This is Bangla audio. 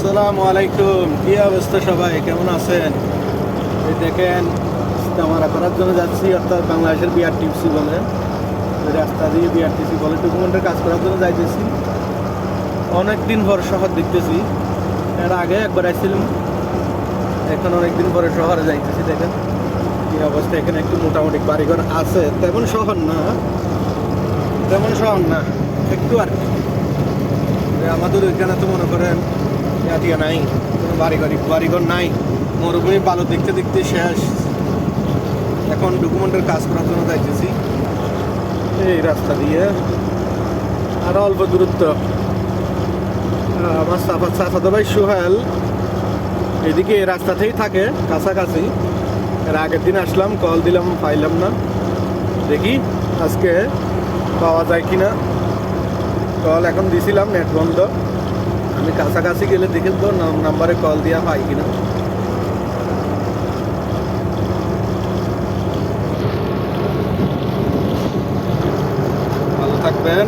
আসসালামু আলাইকুম, কি অবস্থা সবাই, কেমন আছেন? এই দেখেন আমরা করার জন্য যাচ্ছি, অর্থাৎ বাংলাদেশের বিআরটিসি বলে, ওই রাস্তা দিয়ে বিআরটিসি বলে ডকুমেন্টের কাজ করার জন্য যাইতেছি। অনেক দিন পর শহর দেখতেছি, এর আগে একবার আসছিলাম, এখন অনেকদিন পরে শহরে যাইতেছি। দেখেন কি অবস্থা, এখানে একটু মোটামুটি বাড়িঘর আছে, তেমন শহর না, একটু আর কি। আমাদের ওইখানে তো মনে করেন দিয়া নাই, কোনো বাড়িঘর নাই, মরুভূমি বালু দেখতে দেখতে শেষ। এখন ডকুমেন্টের কাজ করার জন্য যাইতেছি এই রাস্তা দিয়ে, আরো অল্প দূরত্ব। আমার চাচাতো ভাই সোহেল এদিকে এই রাস্তাতেই থাকে, কাছাকাছি। এর আগের দিন আসলাম, কল দিলাম, পাইলাম না। দেখি আজকে পাওয়া যায় কিনা। কল এখন দিছিলাম, নেট বন্ধ। আমি কাছাকাছি গেলে দেখে তো নাম্বারে কল দিয়া পাই কিনা। ভালো থাকবেন।